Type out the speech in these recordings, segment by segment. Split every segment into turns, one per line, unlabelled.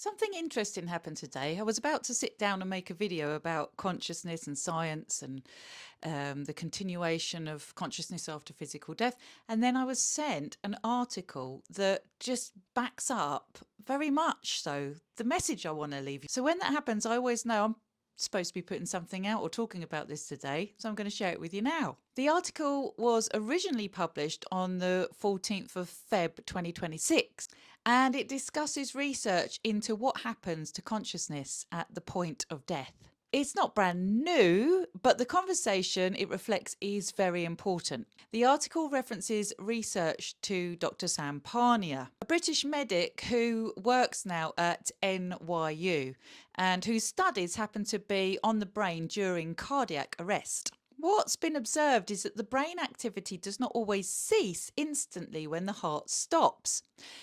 Something interesting happened today. I was about to sit down and make a video about consciousness and science and the continuation of consciousness after physical death. And then I was sent an article that just backs up very much so the message I want to leave you. So when that happens, I always know I'm supposed to be putting something out or talking about this today, so I'm going to share it with you now. The article was originally published on the 14th of Feb 2026, and it discusses research into what happens to consciousness at the point of death. It's not brand new, but the conversation it reflects is very important. The article references research to Dr Sam Parnia, a British medic who works now at NYU and whose studies happen to be on the brain during cardiac arrest. What's been observed is that the brain activity does not always cease instantly when the heart stops.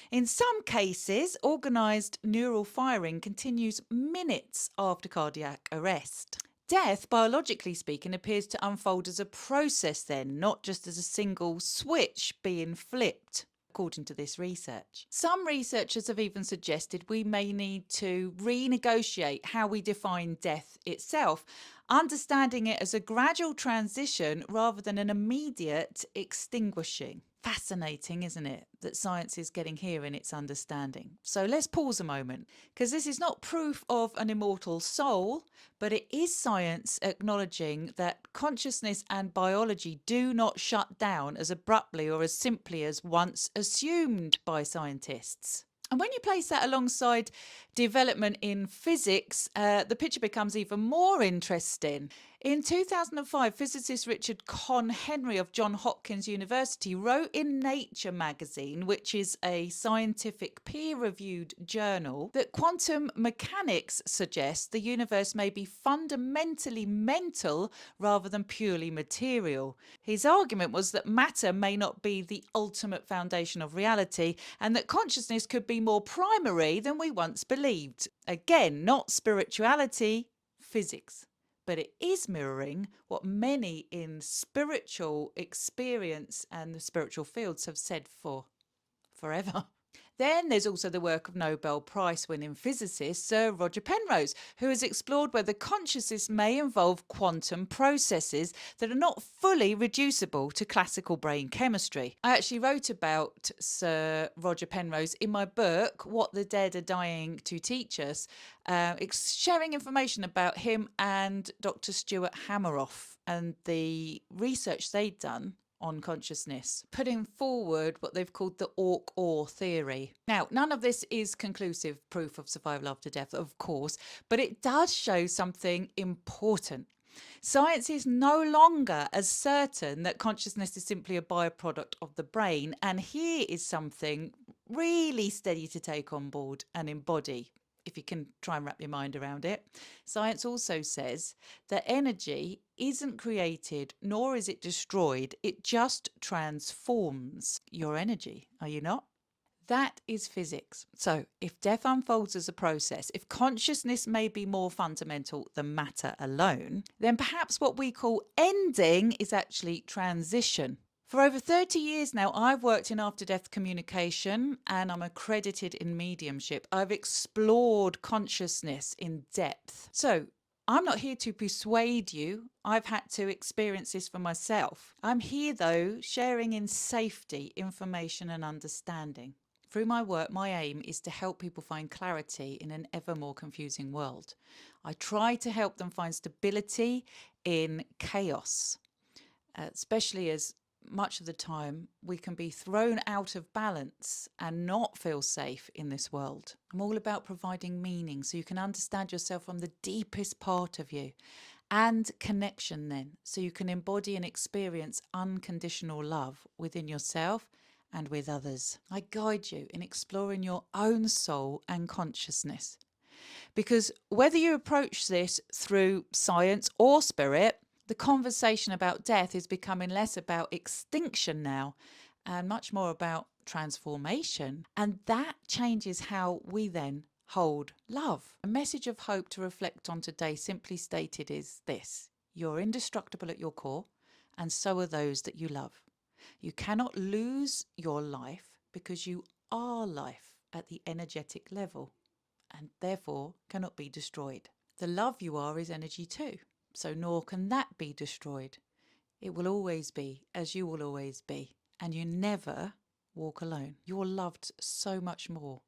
In some cases, organised neural firing continues minutes after cardiac arrest. Death, biologically speaking, appears to unfold as a process then, not just as a single switch being flipped, according to this research. Some researchers have even suggested we may need to renegotiate how we define death itself, understanding it as a gradual transition rather than an immediate extinguishing. Fascinating, isn't it, that science is getting here in its understanding? So let's pause a moment, because this is not proof of an immortal soul, but it is science acknowledging that consciousness and biology do not shut down as abruptly or as simply as once assumed by scientists. And when you place that alongside development in physics, the picture becomes even more interesting. In 2005, physicist Richard Conn Henry of Johns Hopkins University wrote in Nature magazine, which is a scientific peer-reviewed journal, that quantum mechanics suggests the universe may be fundamentally mental rather than purely material. His argument was that matter may not be the ultimate foundation of reality and that consciousness could be more primary than we once believed. Again, not spirituality, physics. But it is mirroring what many in spiritual experience and the spiritual fields have said for forever. Then there's also the work of Nobel Prize winning physicist Sir Roger Penrose, who has explored whether consciousness may involve quantum processes that are not fully reducible to classical brain chemistry. I actually wrote about Sir Roger Penrose in my book, What the Dead Are Dying to Teach Us, sharing information about him and Dr. Stuart Hameroff and the research they'd done on consciousness, putting forward what they've called the Orc-Or theory. Now, none of this is conclusive proof of survival after death, of course, but it does show something important. Science is no longer as certain that consciousness is simply a byproduct of the brain, and here is something really steady to take on board and embody, if you can try and wrap your mind around it. Science also says that energy isn't created nor is it destroyed, it just transforms your energy. Are you not? That is physics. So if death unfolds as a process, if consciousness may be more fundamental than matter alone, then perhaps what we call ending is actually transition. For over 30 years now, I've worked in after-death communication and I'm accredited in mediumship. I've explored consciousness in depth. So I'm not here to persuade you. I've had to experience this for myself. I'm here, though, sharing in safety, information and understanding. Through my work, my aim is to help people find clarity in an ever more confusing world. I try to help them find stability in chaos, especially as much of the time we can be thrown out of balance and not feel safe in this world. I'm all about providing meaning so you can understand yourself from the deepest part of you, and connection then, so you can embody and experience unconditional love within yourself and with others. I guide you in exploring your own soul and consciousness. Because whether you approach this through science or spirit, the conversation about death is becoming less about extinction now and much more about transformation. And that changes how we then hold love. A message of hope to reflect on today, simply stated, is this: you're indestructible at your core, and so are those that you love. You cannot lose your life because you are life at the energetic level. and therefore cannot be destroyed. The love you are is energy too, so nor can that be destroyed. It will always be as you will always be, and you never walk alone. You're loved so much more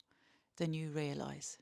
than you realise.